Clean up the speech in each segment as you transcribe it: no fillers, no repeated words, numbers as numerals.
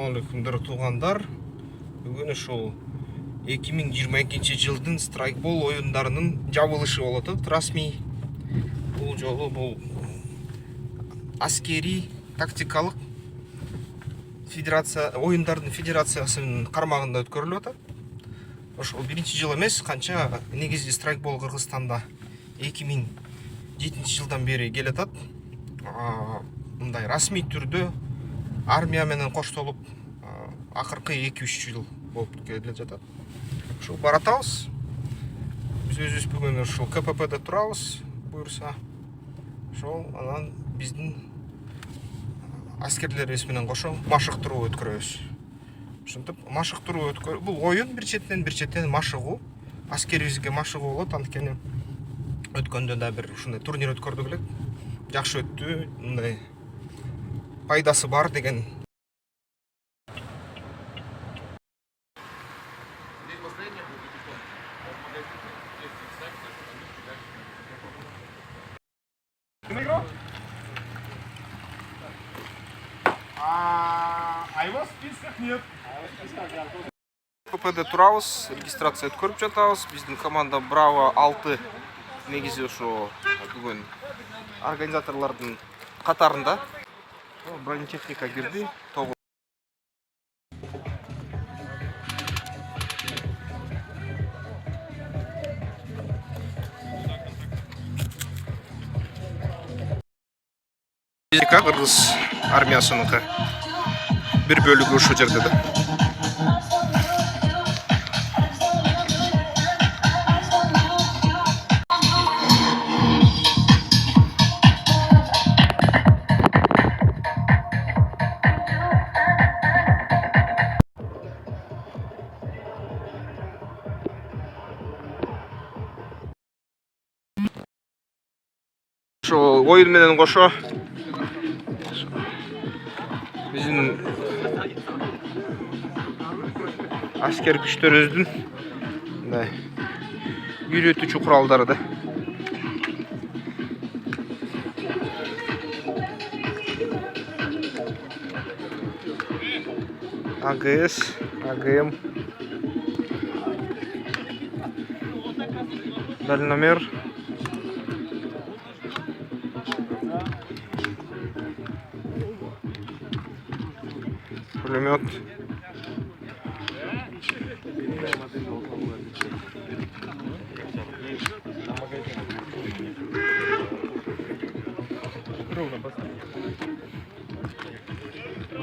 Ассалаумалейкумдар туғандар. Бүгін ошол 2022 жылдың страйкбол ойындарының жабылышы болот. Расмий бул жолу бул аскери тактикалык федерация ойындардын федерациясынын кармагында өткөрүлүп атат. Ошол биринчи жыл эмес, канча негизи страйкбол Кыргызстанда 2007 жылдан бери келатат. Мындай расмий түрдө армия менен коштолуп акыркы 2-3 жыл болуп келе жатат. Ошол баратабыз. Биз өзүбүз бүгүн ошол КППде турабыз, буюрса. Ошол анан биздин аскерлерибиз менен кошо машыктыруу өткөрөбүз. Ошентип машыктыруу өткөрүп, бул оюн бир четтен машыгуу, аскерибизге машыгуу болот. Анткени өткөндө да бир ушундай турнир өткөрдүк элек. Жакшы өттү, мындай пайдасы бар деген. Айва список нет. КППде турабыз, регистрация өткөрүп жатабыз. Биздин команда Браво 6 негизи ошо бүгүн организаторлордун катарында. Бронетехника кирди. Кыргыз армиясыныкы бир бөлүгү ушул жерде да. Ошо оюн менен кошо биздин аскер күчтөрүбүздүн мындай үйрөтүүчү куралдары да. АГС, АГМ, дальномер, пулемет.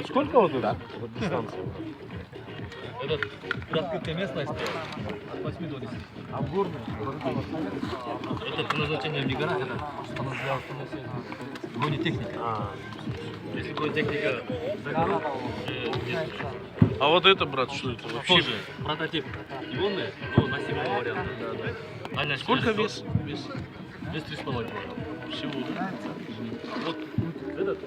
Сколько вот туда? Вот дистанция. Этот открытая местность от 8 до 10. А в горном? Это по назначению не гора, это бронетехника. Если бронетехника закрыта, А вот это, брат, что это вообще? тоже прототип ионный, но носимого варианта. Да. Сколько вес? Вес 3,5 килограмм. Всего, да? Вот этот.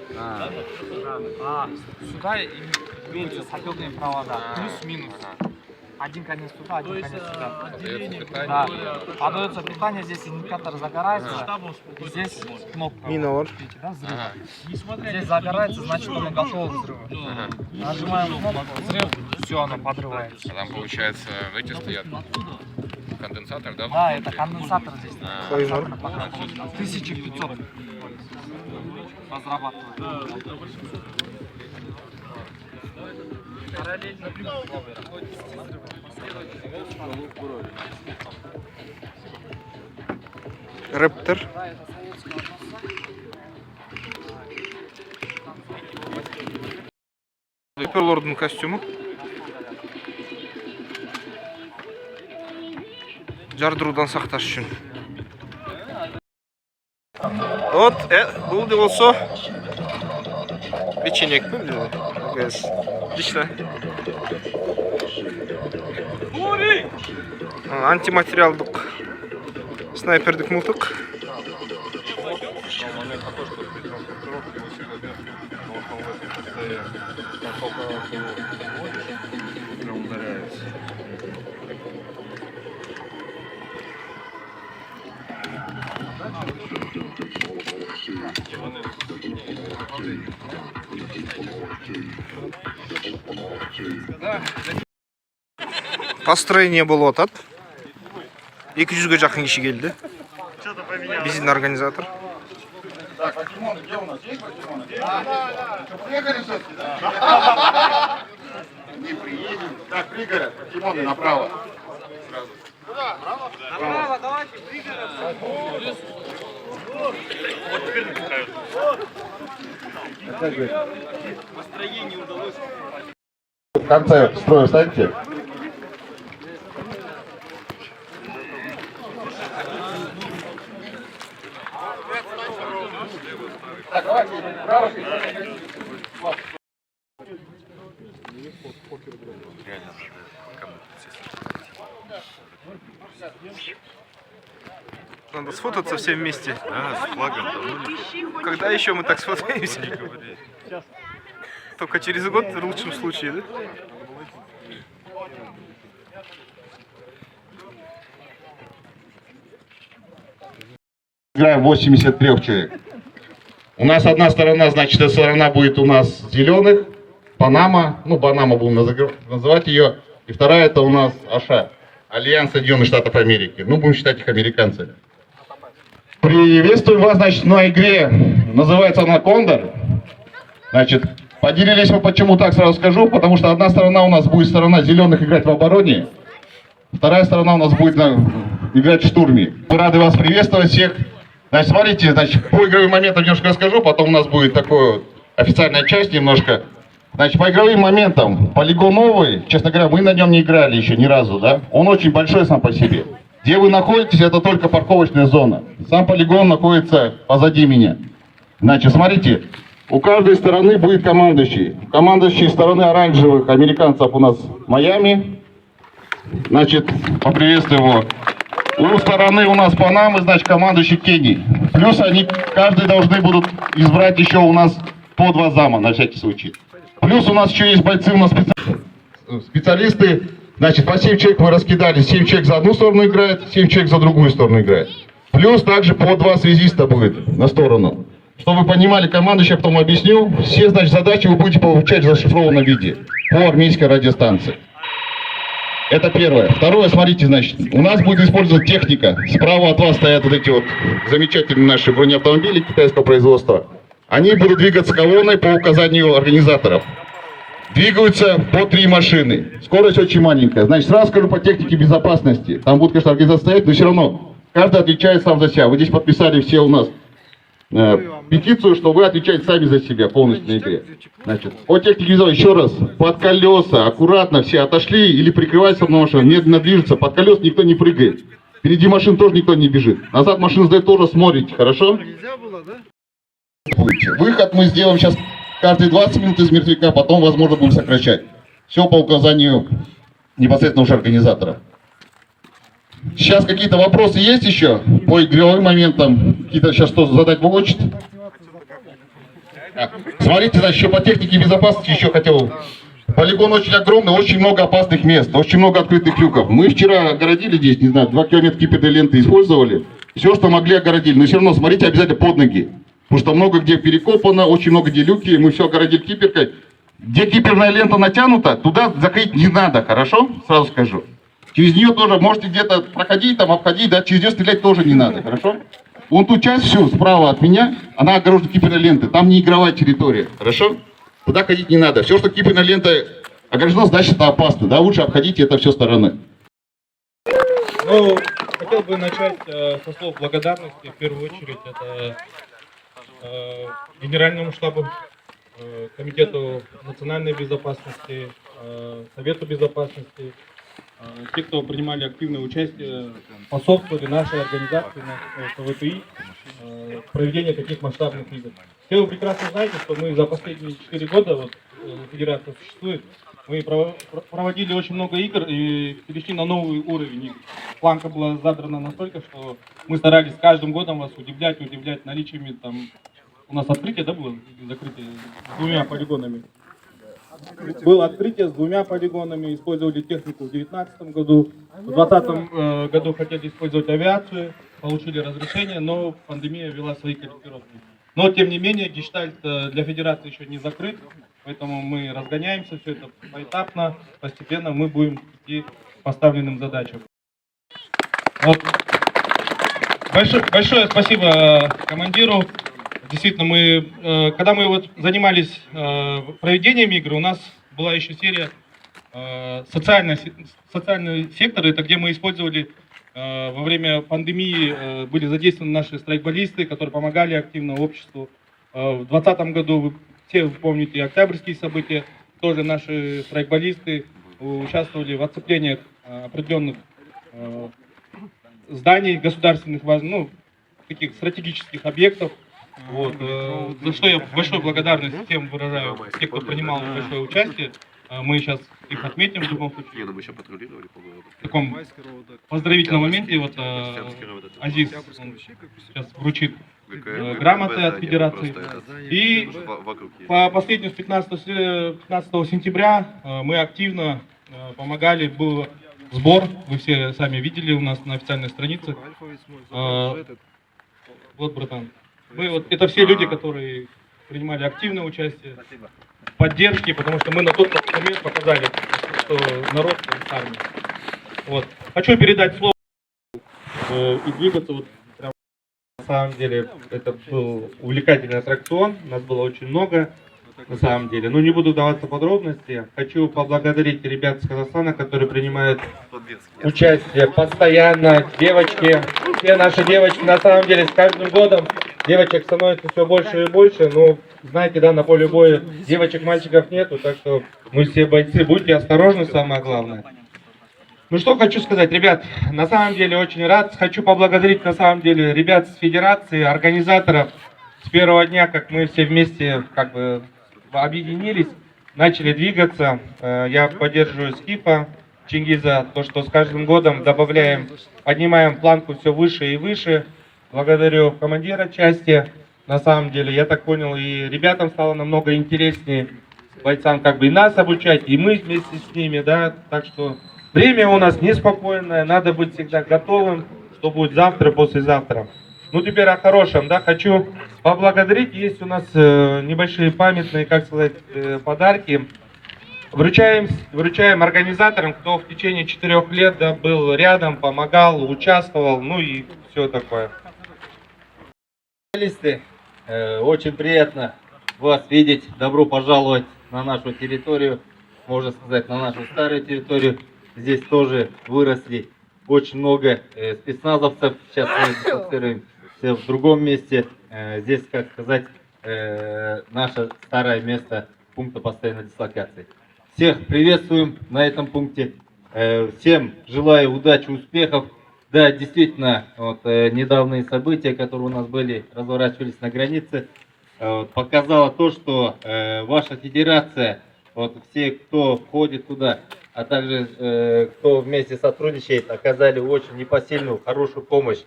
Сюда имеются сапёрные провода, плюс-минус. Один конец туда, один конец сюда. Отделение, Да. Подается питание, здесь индикатор загорается, и здесь кнопка. Минор. Видите, да, взрыв. Здесь загорается, значит, оно готово к взрыву. Нажимаем кнопку, взрыв, все, оно подрывается. А там, получается, эти стоят конденсатор, да? Да, это конденсатор здесь. Минор. 1500 разрабатывают. Параллельно Рэптор. Эперлордун костюму. Жардыруудан сакташ үчүн. Вот, бул да болсо печенек бул. Отлично. Антиматериалдык снайпердик мылтык. Построение болуп атат. 200-ге жакын киши келди. Биздин организатор. Так, покемоны, где у нас? Есть покемоны? Приехали все-таки, да? Не приедем. Так, пригород, покемоны направо. Сразу. Направо, давайте, пригород. Построение удалось. В конце строя встаньте. Так, давайте, право. Надо сфотаться все вместе. С флагом. Когда еще мы так сфотаемся? Только через год в лучшем случае, да? Играем 83 человек. У нас одна сторона, значит, эта сторона будет у нас зеленых, Панама, ну, Панама будем называть ее, и вторая это у нас АША, Альянс Соединенных Штатов Америки, ну, будем считать их американцами. Приветствую вас, значит, на игре, называется она Кондор. Значит, поделились мы, почему так сразу скажу, потому что одна сторона у нас будет сторона зеленых играть в обороне, вторая сторона у нас будет играть в штурме. Мы рады вас приветствовать всех. Значит, смотрите, значит, по игровым моментам немножко расскажу, потом у нас будет такая официальная часть немножко. Значит, по игровым моментам, полигон новый, честно говоря, мы на нем не играли еще ни разу, да? Он очень большой сам по себе. Где вы находитесь, это только парковочная зона. Сам полигон находится позади меня. Значит, смотрите, у каждой стороны будет командующий. Командующий стороны оранжевых американцев у нас Майами. Значит, поприветствуем его. У стороны у нас Панамы, значит, командующий Кении. Плюс они, каждый должны будут избрать еще у нас по 2 зама, на всякий случай. Плюс у нас еще есть бойцы, у нас специалисты. Значит, по 7 человек мы раскидали. 7 человек за одну сторону играет, 7 человек за другую сторону играет. Плюс также по 2 связиста будет на сторону. Чтобы вы понимали, командующий, я потом объясню. Все, значит, задачи вы будете получать в зашифрованном виде по армейской радиостанции. Это первое. Второе, смотрите, значит, у нас будет использоваться техника. Справа от вас стоят вот эти вот замечательные наши бронеавтомобили китайского производства. Они будут двигаться колонной по указанию организаторов. Двигаются по 3 машины. Скорость очень маленькая. Значит, сразу скажу по технике безопасности. Там будет, конечно, организация стоять, но все равно каждый отвечает сам за себя. Вы здесь подписали все у нас петицию, что вы отвечаете сами за себя полностью на игре. Значит, по технике еще раз, под колеса, аккуратно все отошли или прикрываются, потому что медленно движется, под колес никто не прыгает. Впереди машин тоже никто не бежит. Назад машину сдать тоже смотрите, хорошо? Выход мы сделаем сейчас каждые 20 минут из мертвяка, потом, возможно, будем сокращать. Все по указанию непосредственно уже организатора. Сейчас какие-то вопросы есть еще по игровым моментам? Какие-то сейчас что задать вы хочет? Смотрите, значит, еще по технике безопасности еще хотел. Полигон очень огромный, очень много опасных мест, очень много открытых люков. Мы вчера огородили здесь, не знаю, 2 километра киперной ленты использовали. Все, что могли, огородили. Но все равно смотрите обязательно под ноги. Потому что много где перекопано, очень много где люки. Мы все огородили киперкой. Где киперная лента натянута, туда закрыть не надо, хорошо? Сразу скажу. Через нее тоже можете где-то проходить, там обходить, да, через нее стрелять тоже не надо, хорошо? Вон ту часть всю справа от меня, она огорожена киперной лентой, там не игровая территория, хорошо? Туда ходить не надо. Все, что киперной лентой ограждено, значит это опасно, да, лучше обходите это все стороны. Ну, хотел бы начать со слов благодарности, в первую очередь, это Генеральному штабу, Комитету национальной безопасности, Совету безопасности, те, кто принимали активное участие, способствовали нашей организации, КВТИ, проведению таких масштабных игр. Все вы прекрасно знаете, что мы за последние 4 года, вот федерация существует, мы проводили очень много игр и перешли на новый уровень игр. Планка была задрана настолько, что мы старались каждым годом вас удивлять наличиями там. У нас открытие, да, было закрытие с 2 полигонами. Было открытие с 2 полигонами, использовали технику в 2019 году. В 2020 году хотели использовать авиацию, получили разрешение, но пандемия ввела свои корректировки. Но, тем не менее, гештальт для федерации еще не закрыт, Поэтому мы разгоняемся, все это поэтапно, постепенно мы будем идти к поставленным задачам. Вот. Большое спасибо командиру. Действительно, когда мы вот занимались проведением игр, у нас была еще серия социальный сектор, это где мы использовали во время пандемии, были задействованы наши страйкболисты, которые помогали активно обществу. В 2020 году, вы все помните октябрьские события, тоже наши страйкболисты участвовали в оцеплениях определенных зданий государственных, ну, таких стратегических объектов. Вот, за что я большую благодарность всем выражаю, те, кто принимал большое участие. Мы сейчас их отметим в любом случае. В таком поздравительном моменте вот Азиз сейчас вручит грамоты от Федерации. И по последнему с 15 сентября мы активно помогали, был сбор, вы все сами видели у нас на официальной странице. Вот, братан. Это все люди, которые принимали активное участие в поддержке, потому что мы на тот момент показали, что народ с армией. Вот. Хочу передать слово и двигаться вот прям. На самом деле это был увлекательный аттракцион, нас было очень много на самом деле. Но не буду вдаваться в подробности. Хочу поблагодарить ребят из Казахстана, которые принимают участие постоянно. Девочки, все наши девочки, на самом деле с каждым годом девочек становится все больше и больше. Но знаете, да, на поле боя девочек, мальчиков нету, так что мы все бойцы, будьте осторожны, самое главное. Ну что хочу сказать, ребят, на самом деле очень рад. Хочу поблагодарить на самом деле ребят с федерации, организаторов. С первого дня, как мы все вместе как бы объединились, начали двигаться. Я поддерживаю Скифа, Чингиза, то, что с каждым годом добавляем, поднимаем планку все выше и выше. Благодарю командира части. На самом деле, я так понял, и ребятам стало намного интереснее, бойцам как бы и нас обучать, и мы вместе с ними, да. Так что время у нас неспокойное, надо быть всегда готовым, что будет завтра, послезавтра. Ну теперь о хорошем, да, хочу поблагодарить. Есть у нас небольшие памятные, как сказать, подарки. Вручаем организаторам, кто в течение 4 лет, да, был рядом, помогал, участвовал, ну и все такое. Очень приятно вас видеть. Добро пожаловать на нашу территорию, можно сказать, на нашу старую территорию. Здесь тоже выросли очень много спецназовцев. Сейчас мы дислоцируем все в другом месте. Здесь, как сказать, наше старое место пункта постоянной дислокации. Всех приветствуем на этом пункте. Всем желаю удачи, успехов. Да, действительно, вот, недавние события, которые у нас были, разворачивались на границе, показало то, что ваша федерация, вот, все, кто входит туда, а также кто вместе сотрудничает, оказали очень непосильную, хорошую помощь.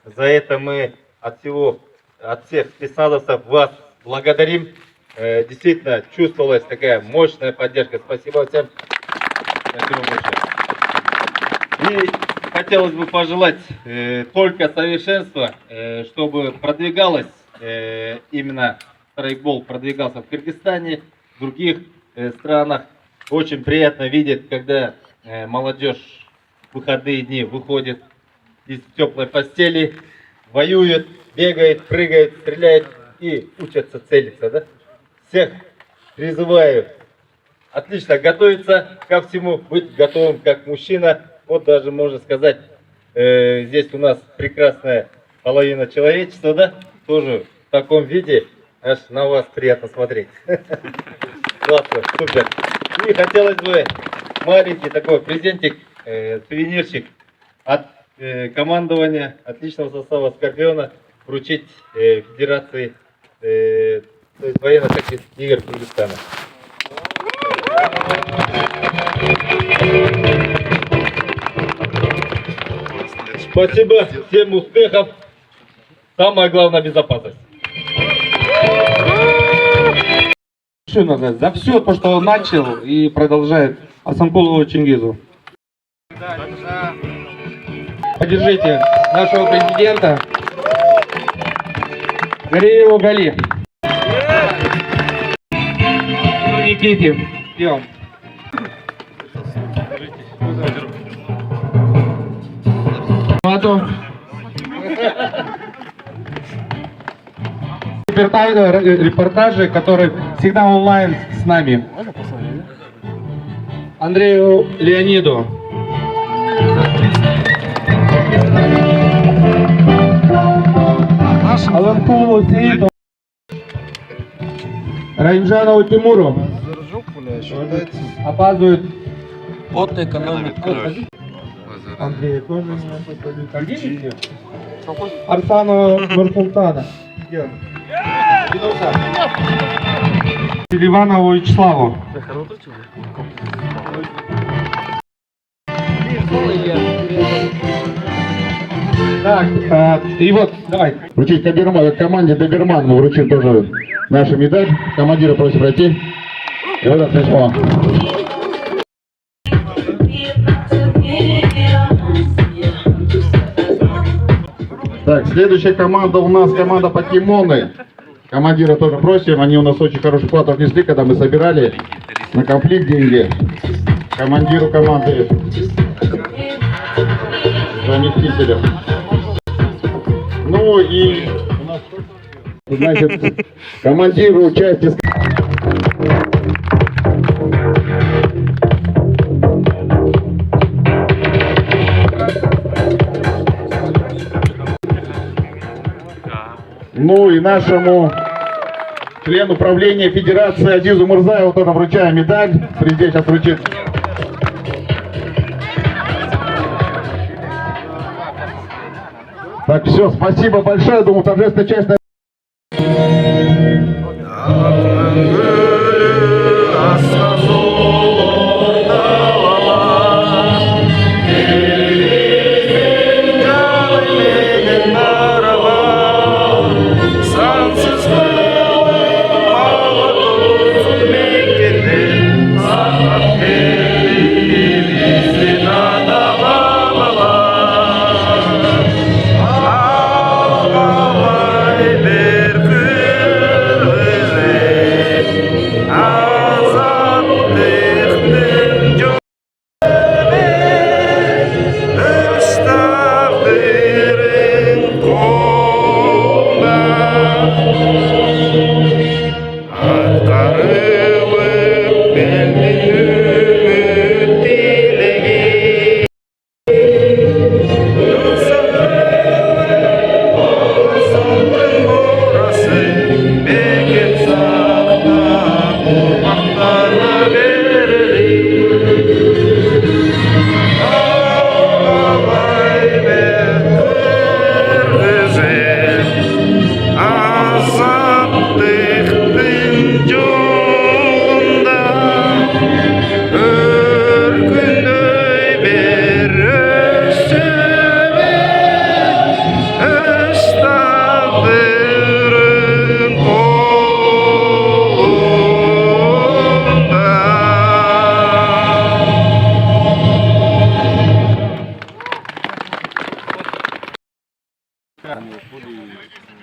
За это мы от всех спецназовцев вас благодарим. Действительно, чувствовалась такая мощная поддержка. Спасибо всем. Спасибо большое. И хотелось бы пожелать только совершенства, чтобы продвигалось, именно страйкбол продвигался в Кыргызстане, в других странах. Очень приятно видеть, когда молодежь в выходные дни выходит из теплой постели, воюет, бегает, прыгает, стреляет и учатся целиться. Да? Всех призываю отлично готовиться ко всему, быть готовым как мужчина. Вот даже можно сказать, здесь у нас прекрасная половина человечества, да, тоже в таком виде, аж на вас приятно смотреть. Классно, супер. И хотелось бы маленький такой презентик, сувенирчик от командования отличного состава Скорпиона вручить Федерации, то есть военно-тактических игр Кыргызстана. Спасибо, всем успехов. Самое главное — безопасность. За все то, что он начал и продолжает, Асанкулову Чингизу. Поддержите нашего президента Гариева Гали. Никитин. Идем. Репортажи, которые всегда онлайн с нами. Андрею Леониду. Аланкулу Сеиду. Раимжанову Тимуру. Опаздывает. Вот экономит кровь. Андрей тоже не Арсану Нурсултана. Селиванову Вячеславу. Так, и вот, давай. Вручить команде Доберман мы вручим тоже нашу медаль. Командира просим пройти. И вот это письмо. Так, следующая команда у нас команда Покемоны. Командира тоже просим, они у нас очень хороший вклад внесли, когда мы собирали на конфликт деньги. Командиру команды заместителю. Ну и у нас, значит, командиру части. Ну и нашему члену правления Федерации Азизу Мурзаеву тоже вручаем медаль. Президент сейчас вручит. Так, все, спасибо большое. Думаю, торжественная часть.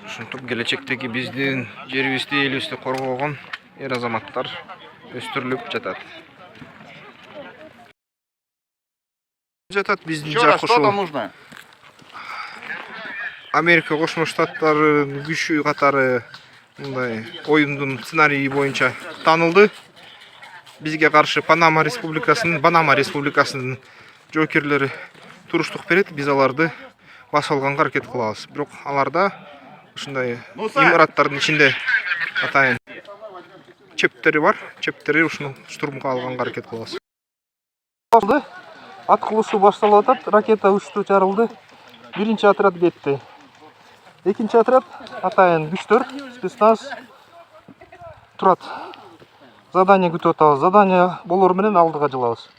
Ушинтип келечектеги биздин жерибизди, элибизди коргогон эр азаматтар өстүрүлүп жатат. Биздин жакшы ушул Америка Кошмо Штаттарынын күчү катары мындай оюндун сценарийи боюнча таанылды. Бизге каршы Банама Республикасынын жоокерлери туруштук берет, биз аларды басып алганга аракет кылабыз. Бирок аларда ушундай имараттардын ичинде атайын чептери бар. Чептери ушуну штурмга алганга аракет кылабыз. Аткылышуу башталып атат, ракета учту, жарылды. Биринчи отряд кетти. Экинчи отряд атайын күчтөр, спецназ турат. Задание күтүп атабыз. Задание болор менен алдыга жылабыз.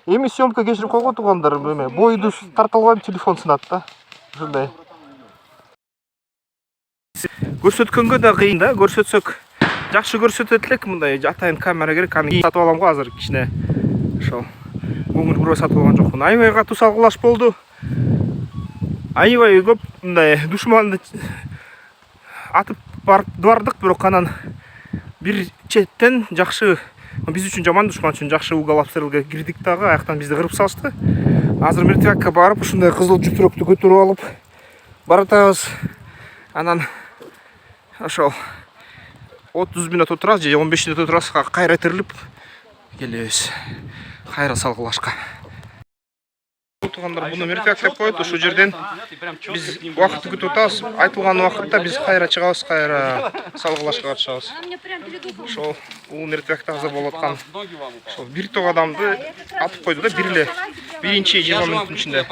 Эми съемка кечирип койгон туугандар, эме бойду тартылган телефон сынат да. Ушундай. Көрсөткөнгө да кыйын да, көрсөтсөк жакшы көрсөтөт элек, мындай атайын камера керек. Аны сатып алам го азыр кичине. Ошол көңүл буруп сатып алган жокмун. Аябай катуу салгылаш болду. Аябай көп мындай душманды атып бардык, бирок анан бир четтен жакшы Биз үчүн жаман, душман үчүн жакшы угол обстрелге кирдик дагы, аяктан бизди кырып салышты. Азыр мертвякка барып, ушундай кызыл жүпүрөктү көтөрүп алып баратабыз. Анан ошол 30 мүнөт отурабыз же 15 мүнөт отурабыз, кайра тирилип келебиз. Кайра салгылашка. Туугандар, буну мертвяк деп коет. Ушул жерден биз убакытты күтүп атабыз. Айтылган убакытта биз кайра чыгабыз, кайра салгылашка чыгабыз. Ошол бул мертвякта азыр болуп аткан ошол бир топ адамды атып койду да, биринчи 20 мүнөттүн ичинде.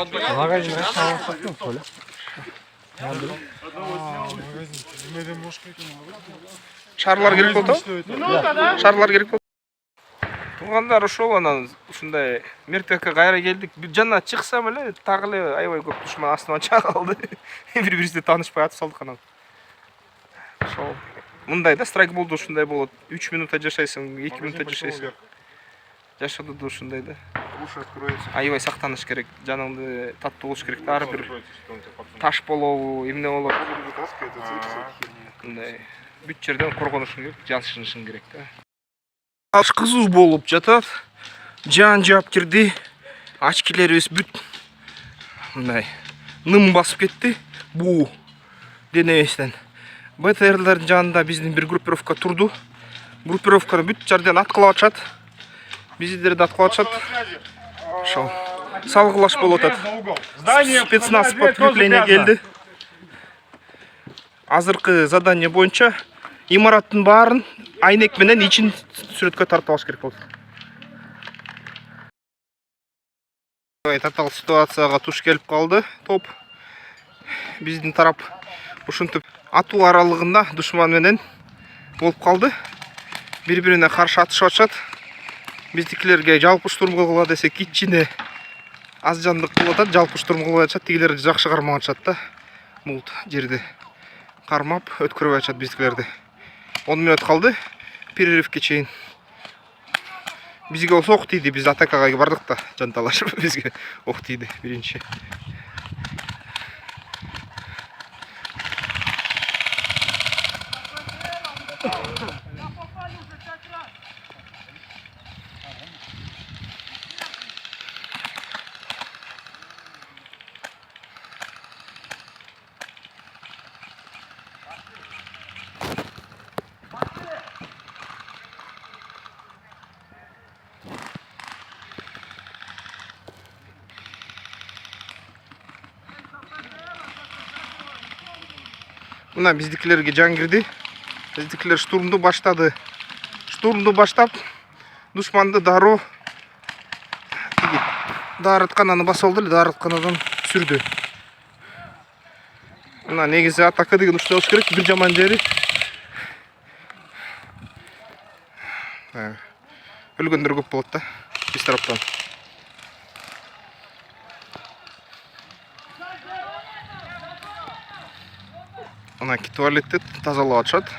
Шарлар керек болду? Шарлар керек болду. Туугандар, ошол анан ушундай мертвякка кайра келдик. Жана чыксам эле так эле аябай көп душман астынан чыга калды. Бири-бирибизди таанышпай атып салдык анан. Ошол мындай да страйк болду, ушундай болот. 3 мүнөт жашайсың, 2 мүнөт жашайсың. Жашоодо да ушундай да. Аябай сактаныш керек. Жаныңды таттуу болуш керек. Ар бир таш болобу, эмне болот. Мындай бүт жерден коргонушуң керек, жашынышың керек да. Алыш кызуу болуп жатат. Жан жап кирди. Очкилерибиз бүт мындай ным басып кетти. Буу денебезден. БТРлердин жанында биздин бир группировка турду. Группировканы бүт жерден аткылап атышат. Биздерди аткылап атышат. Ошол салгылаш болуп атат. Спецназ подкрепление келди. Азыркы задание боюнча имараттын баарын айнек менен ичин сүрөткө тартып алыш керек болду. Татаал ситуацияга туш келип калды топ. Биздин тарап ушинтип атуу аралыгында душман менен болуп калды. Бири-бирине каршы атышып атышат. Биздикилерге жалпы штурм кылгыла десек кичине аз жандык болуп атат, жалпы штурм кылбай атышат. Тигилер жакшы кармап атышат да. Бул жерди кармап өткөрүп атышат биздикилерди. 10 мүнөт калды. Перерывке чейин. Бизге ок тийди, биз атакага бардык да, жанталашып бизге ок тийди биринчи. Мына биздикилерге жан кирди. Биздикилер штурмду баштады. Штурмду баштап, душманды дароо дарыткананы басып алды, дарытканадан сүрдү. Мына негизи атака деген ушундай болуш керек. Бир жаман жери өлгөндөр көп болот да биз тараптан. Ана туалетти тазалап атышат.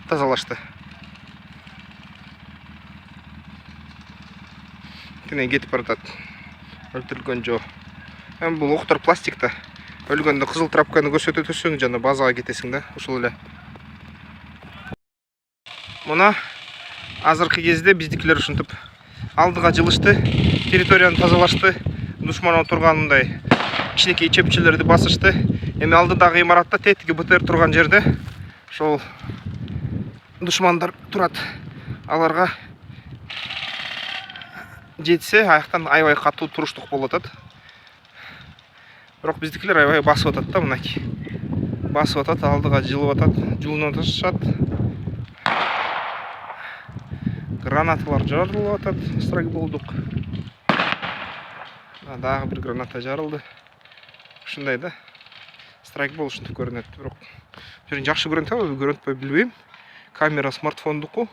Тазалашты. Кене кетип баратат. Өлтүрүлгөн жок. Бул октор пластикта. Өлгөндө кызыл трапканы көрсөтө турсуң, жана базага кетесиң да, ушул эле. Мына азыркы кезде биздикилер ушинтип алдыга жылышты, территорияны тазалашты, душман отургандай кичинекей чепчелерди басышты. Эми алдыдагы имаратта тетиги БТР турган жерде ошол душмандар турат. Аларга жетсе, аяктан аябай катуу туруштук болуп атат. Бирок биздикилер аябай басып атат да, мынакей. Басып атат, алдыга жылып атат, жулунуп атышат. Гранаталар жарылып атат, страйк болдук. Дагы бир граната жарылды. Ушундай да. Страйк бол ушинтип көрүнөт, бирок жерин жакшы көрүнөтпү, көрүнөтпөй билбейм. Камера смартфондуку.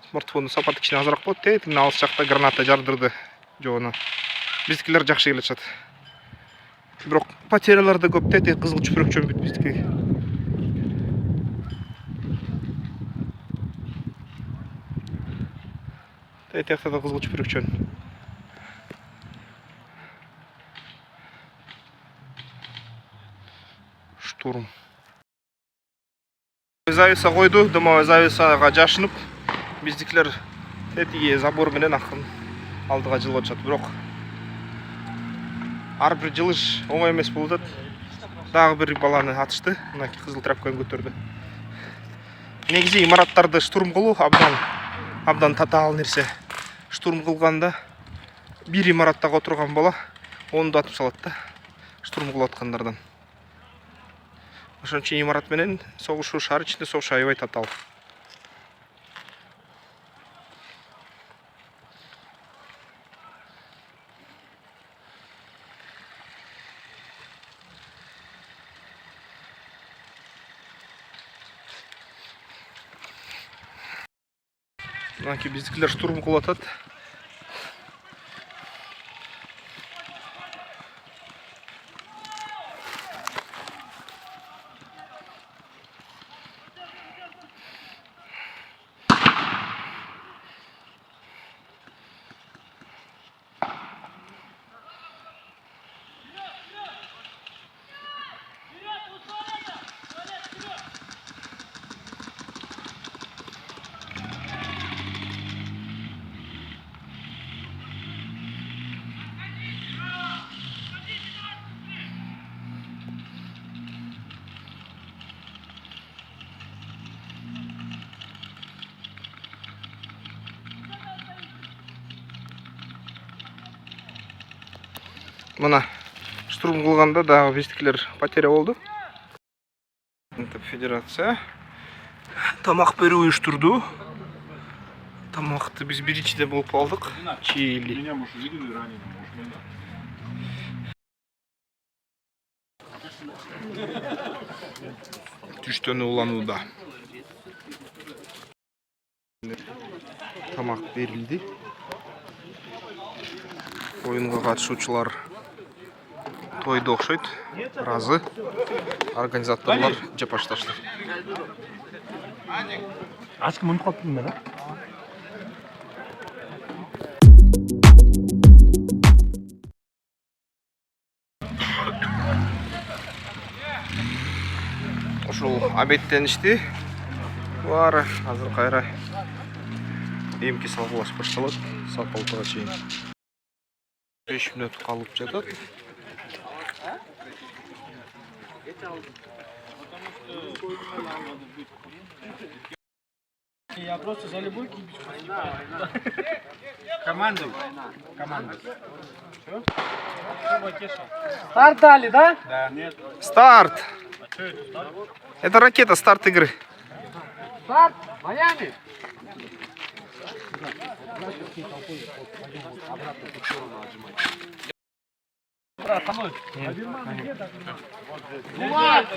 Смартфондун сапаты кичине азыраак болот, тетиң алыс жакта граната жардырды жогуна. Биздикилер жакшы келишет. Бирок потерялар да көп, тетиги кызыл чүпүрөк чөмбүт биздики. Таяқта да қызыл чүпірекчен. Штурм. Зависа қойды, дымау зависаға жашынып, біздікілер тетіге забор менен ақын алдыға жылы жатыр. Бірақ әрбір жылыш оңай емес болды. Дағы бір баланы атышты, мына қызыл трапканы көтерді. Негізі имараттарды штурм қылу абдан татал нәрсе. Штурм қылғанда бір имараттағы отырған бала оны да атып салады да, штурм қылатқандардан. Ошон үчүн имарат менен согушу шаар ичинде согуш аябай татал. Мынакей биздикилер штурм кылып атат. Мына штурм кылганда дагы биздикилер потеря болду. Федерация тамак берүү уюштурду. Тамакты биз биринчиде болуп алдык. Чили. Түштөнү уланууда. Тамак берилди. Оюнга катышуучулар тойду окшойт, разы. Организаторлар жеп башташты. Ачкы мынып калыптын мен, Ошол обедтеништи. Баары азыр кайра эмки салгылаш башталат. Саат 6-га чейин. 5 мүнөт калып жатат. Я просто за любой кипич. Команду. Старт дали, да? Да. Нет. Старт! Это ракета, старт игры. Старт, Майами.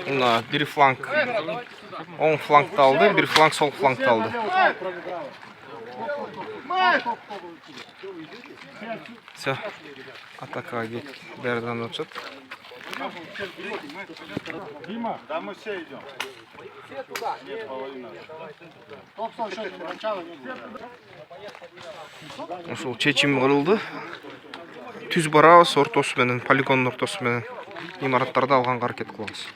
Мына бир фланг оң флангты алды, бир фланг сол флангты алды. Все, атакага кетти. Бәрден өтшөт. Дима, да мы все идем. Все туда. Нет, половина. Топ-сон счёт начало не будет. Ошол чечим кылынды. Түз барабыз ортосу менен, полигондун ортосу менен имараттарды алганга аракет кылабыз.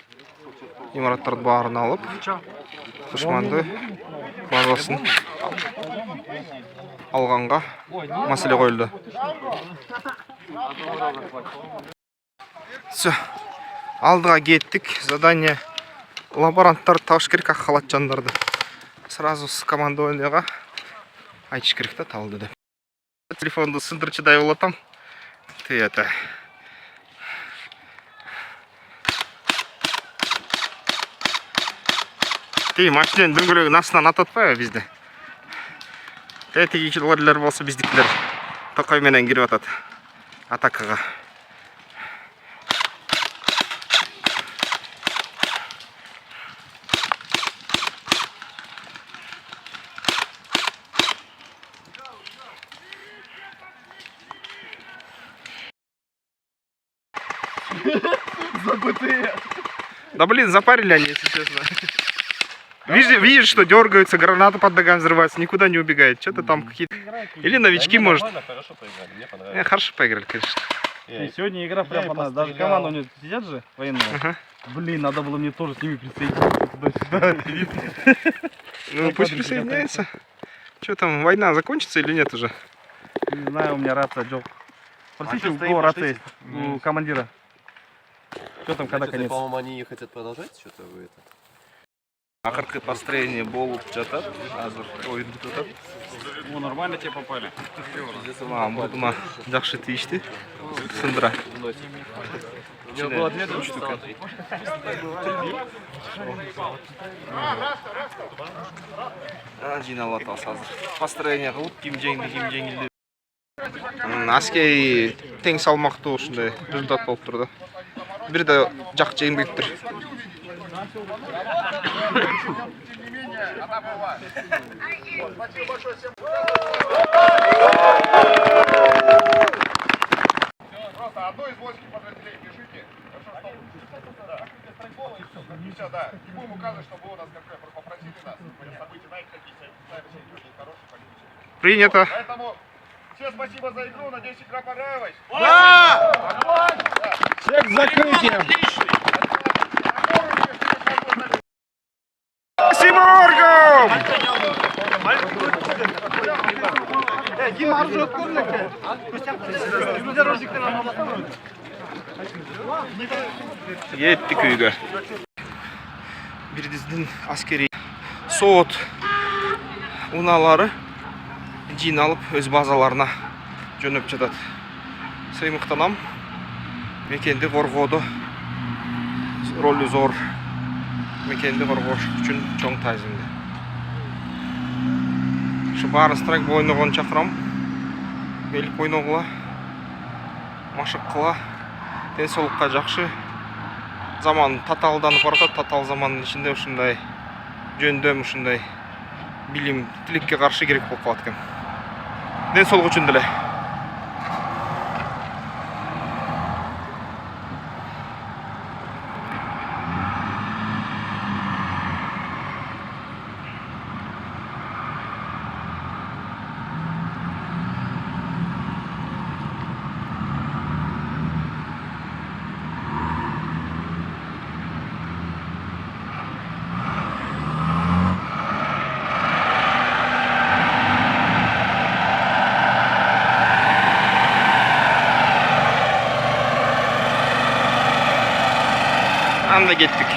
Имараттарды баарын алып, душманды базасын алганга маселе коюлду. Все. Алдыга кеттик. Задание лаборанттарды табыш керек, ак халатчандарды. Сразу с командованияга айтыш керек да, табылды деп. Телефонду сындырчыдай болотам. Это. Ты машинанын дөңгөлөгүн астынан ататпайбы бизде? Тетиги лагерлер болсо биздикилер токой менен кирип атат атакага. Забытые. Да блин, запарили они, если честно. Видишь, что дергаются, гранаты под ногами взрываются, никуда не убегает. Что-то там какие-то... Или новички, может. Хорошо поиграли, мне понравилось. Хорошо поиграли, конечно. И сегодня игра прям понравилась. Даже команда у них сидят же военные. Ага. Блин, надо было мне тоже с ними присоединиться туда-сюда. Ну пусть присоединяется. Что там, война закончится или нет уже? Не знаю, у меня рация, Джо. Спросите, у кого рация есть? У командира. Что там, когда конец? По-моему, они хотят продолжать что-то вы это. Ақырғы построение болып жатады. Азыр ойын бітіп жатады. О, нормально тебе попали. Бұдыма жақсы тиішті. Сындыра. У него было 2 штуки. Жиналып атасы азыр. Построение қылып, ким жеңілді. Әскери тең салмақты ушундай результат болып тұрды. Бир де жақсы еңбектер. Просто одно из воинских подразделений пишите. Все, да. Не будем указывать, что было у нас какое. Попросили нас. События, знаете, какие хорошие. Принято. Поэтому всем спасибо за игру. Надеюсь, игра понравилась. Всех с закрытием. Спасибо, Оргом! Еттік үйге. Бірдіздің әскери сот уналары жиналып өз базаларына жөніп жатады. Сыймықтанам. Мекенді қорғауды рөлі зор. Мекенді қорғауш үшін чоң тайзымды. Шы барын страйк бойнығын шақырам. Белік бойнығыла, машық қыла, денсаулыққа жақшы. Заман таталданып баратады, татал заманның ішінде ушундай жөндөм, ушундай билим, тилекке каршы керек болуп калат экен. Денсаулык үчүн деле. Anda gittik.